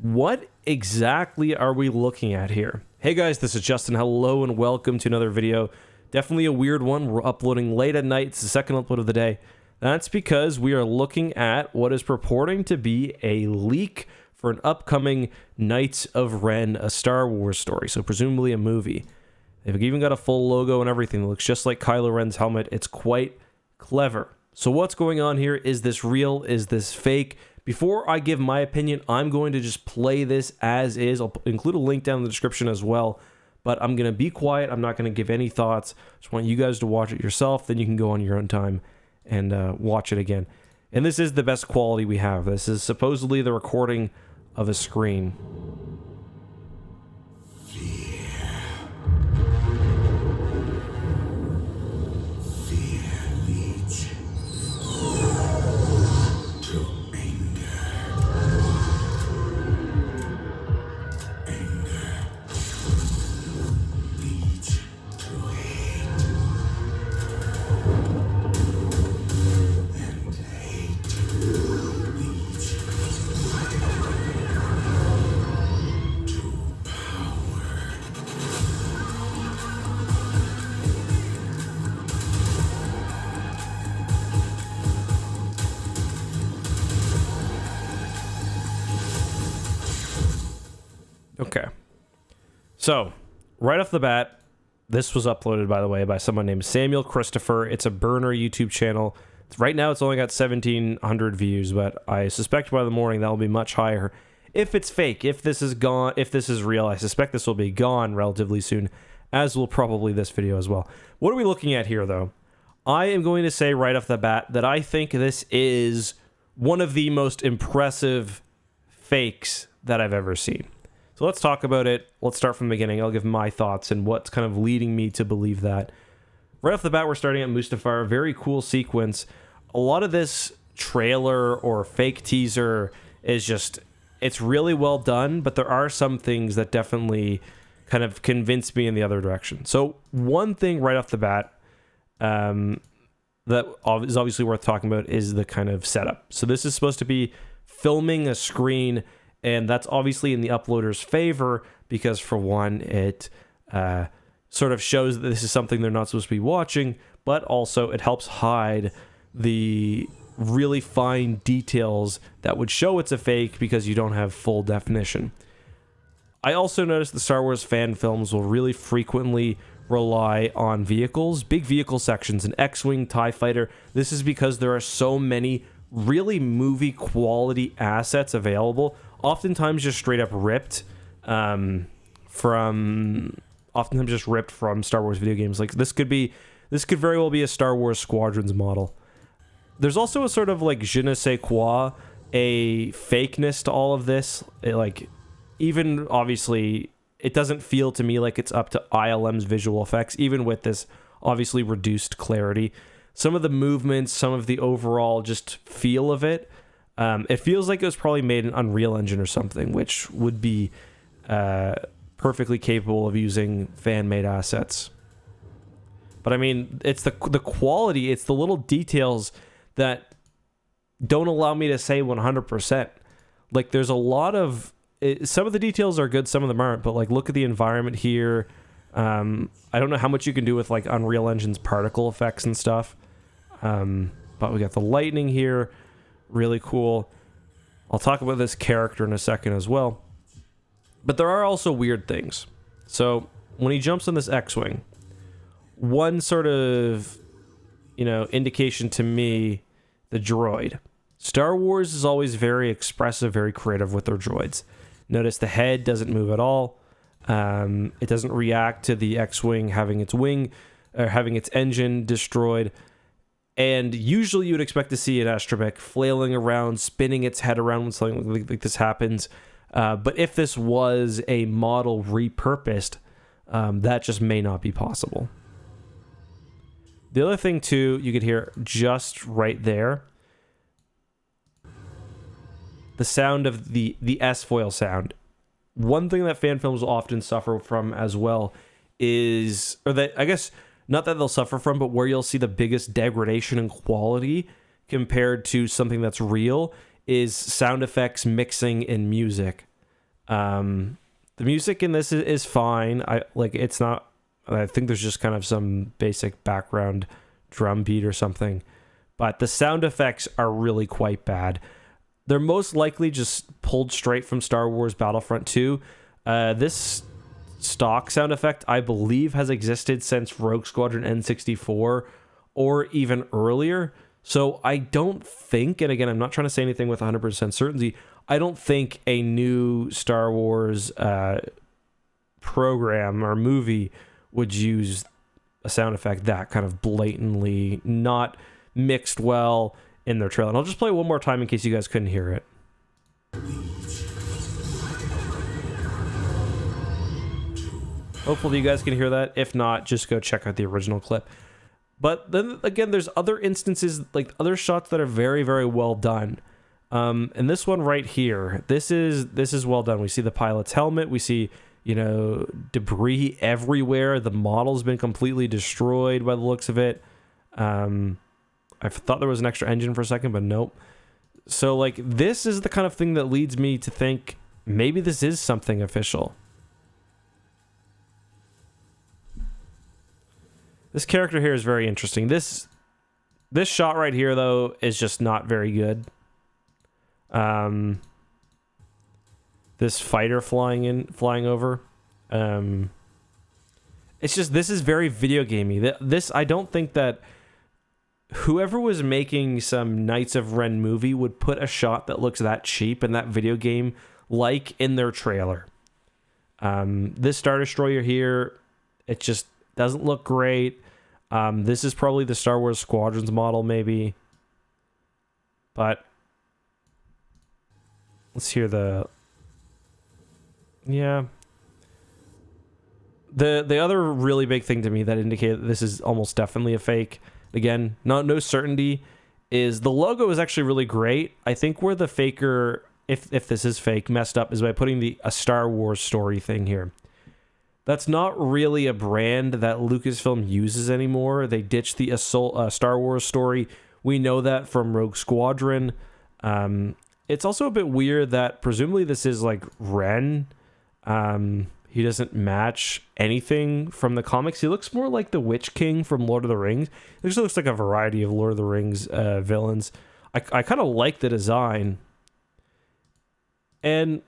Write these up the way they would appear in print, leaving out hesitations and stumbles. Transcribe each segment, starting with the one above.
What exactly are we looking at here? Hey guys, this is Justin. Hello and welcome to another video. Definitely a weird one. We're uploading late at night. It's the second upload of the day. That's because we are looking at what is purporting to be a leak for an upcoming Knights of Ren, a Star Wars story, so presumably a movie. They've even got a full logo and everything. It looks just like Kylo Ren's helmet. It's quite clever. So what's going on here? Is this real? Is this fake? Before I give my opinion, I'm going to just play this as is. I'll include a link down in the description as well. But I'm going to be quiet. I'm not going to give any thoughts. Just want you guys to watch it yourself. Then you can go on your own time and watch it again. And this is the best quality we have. This is supposedly the recording of a screen. Okay, so right off the bat, this was uploaded, by the way, by someone named Samuel Christopher. It's a burner YouTube channel. Right now, it's only got 1,700 views, but I suspect by the morning that will be much higher. If it's fake, if this is gone, if this is real, I suspect this will be gone relatively soon, as will probably this video as well. What are we looking at here, though? I am going to say right off the bat that I think this is one of the most impressive fakes that I've ever seen. So let's talk about it. Let's start from the beginning. I'll give my thoughts and what's kind of leading me to believe that. Right off the bat, we're starting at Mustafar. Very cool sequence. A lot of this trailer or fake teaser is just, it's really well done, but there are some things that definitely kind of convince me in the other direction. So one thing right off the bat that is obviously worth talking about is the kind of setup. So this is supposed to be filming a screen, and that's obviously in the uploader's favor because, for one, it sort of shows that this is something they're not supposed to be watching, but also it helps hide the really fine details that would show it's a fake because you don't have full definition. I also noticed the Star Wars fan films will really frequently rely on vehicles, big vehicle sections, an X-Wing, TIE Fighter. This is because there are so many really movie quality assets available, oftentimes just straight up ripped from Star Wars video games. Like this could very well be a Star Wars Squadrons model. There's also a sort of like je ne sais quoi, a fakeness to all of this. Even obviously it doesn't feel to me like it's up to ILM's visual effects, even with this obviously reduced clarity. Some of the movements, some of the overall just feel of it, it feels like it was probably made in Unreal Engine or something, which would be perfectly capable of using fan-made assets. But I mean, it's the quality, it's the little details that don't allow me to say 100%. Like, there's a lot of... some of the details are good, some of them aren't, but like, look at the environment here. I don't know how much you can do with like Unreal Engine's particle effects and stuff. But we got the lightning here. Really cool. I'll talk about this character in a second as well. But there are also weird things. So when he jumps on this X-Wing, one sort of, indication to me, the droid. Star Wars is always very expressive, very creative with their droids. Notice the head doesn't move at all. It doesn't react to the X-Wing having its wing or having its engine destroyed. And usually you would expect to see an astromech flailing around, spinning its head around when something like this happens. But if this was a model repurposed, that just may not be possible. The other thing, too, you could hear just right there, the sound of the S-foil sound. One thing that fan films will often suffer from as well is, or that, I guess, not that they'll suffer from, but where you'll see the biggest degradation in quality compared to something that's real is sound effects, mixing, and music. The music in this is fine. It's not. I think there's just kind of some basic background drum beat or something, but the sound effects are really quite bad. They're most likely just pulled straight from Star Wars Battlefront 2. This stock sound effect, I believe, has existed since Rogue Squadron N64 or even earlier. So I don't think, and again, I'm not trying to say anything with 100% certainty, I don't think a new Star Wars program or movie would use a sound effect that kind of blatantly not mixed well in their trailer. And I'll just play it one more time in case you guys couldn't hear it. Hopefully you guys can hear that. If not, just go check out the original clip. But then again, there's other instances, like other shots that are very, very well done. And this one right here, this is well done. We see the pilot's helmet. We see, debris everywhere. The model's been completely destroyed by the looks of it. I thought there was an extra engine for a second, but nope. So like this is the kind of thing that leads me to think maybe this is something official. This character here is very interesting. This shot right here though is just not very good. This fighter flying over. It's just, this is very video gamey. This, I don't think that whoever was making some Knights of Ren movie would put a shot that looks that cheap and that video game like in their trailer. This Star Destroyer here, it just doesn't look great. This is probably the Star Wars Squadrons model maybe. But let's hear the... Yeah. The other really big thing to me that indicated that this is almost definitely a fake, again, no certainty, is the logo is actually really great. I think where the faker, if this is fake, messed up is by putting a Star Wars story thing here. That's not really a brand that Lucasfilm uses anymore. They ditched the Star Wars story. We know that from Rogue Squadron. It's also a bit weird that presumably this is like Ren. He doesn't match anything from the comics. He looks more like the Witch King from Lord of the Rings. He just looks like a variety of Lord of the Rings villains. I kind of like the design. And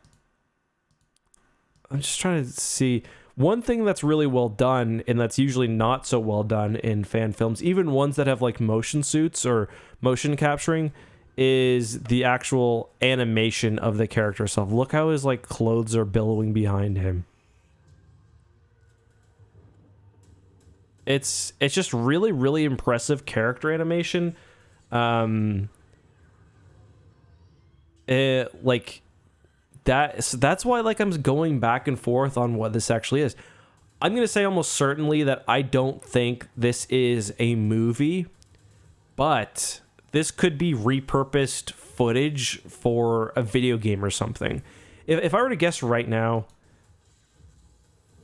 I'm just trying to see... One thing that's really well done, and that's usually not so well done in fan films, even ones that have like motion suits or motion capturing, is the actual animation of the character itself. Look how his like clothes are billowing behind him. It's just really, really impressive character animation. Like that's why like I'm going back and forth on what this actually is. I'm going to say almost certainly that I don't think this is a movie, but this could be repurposed footage for a video game or something. If I were to guess right now,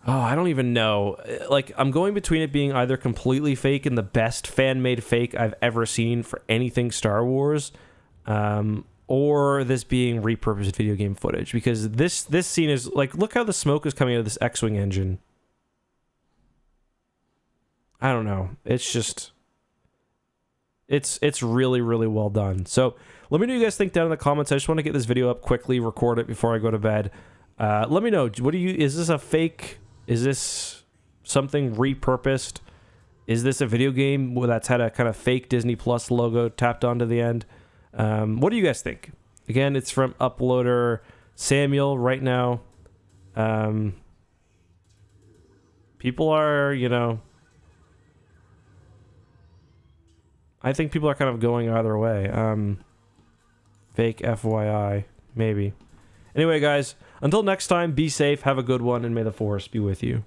I don't even know. Like, I'm going between it being either completely fake and the best fan-made fake I've ever seen for anything Star Wars, or this being repurposed video game footage, because this scene is like, look how the smoke is coming out of this X-Wing engine. I don't know. It's just, it's really, really well done. So let me know what you guys think down in the comments. I just want to get this video up quickly, record it before I go to bed. Let me know. Is this a fake? Is this something repurposed? Is this a video game that's had a kind of fake Disney Plus logo tapped onto the end? What do you guys think? Again, it's from uploader Samuel right now. People are, I think people are kind of going either way. Fake FYI, maybe. Anyway, guys, until next time, be safe, have a good one, and may the Force be with you.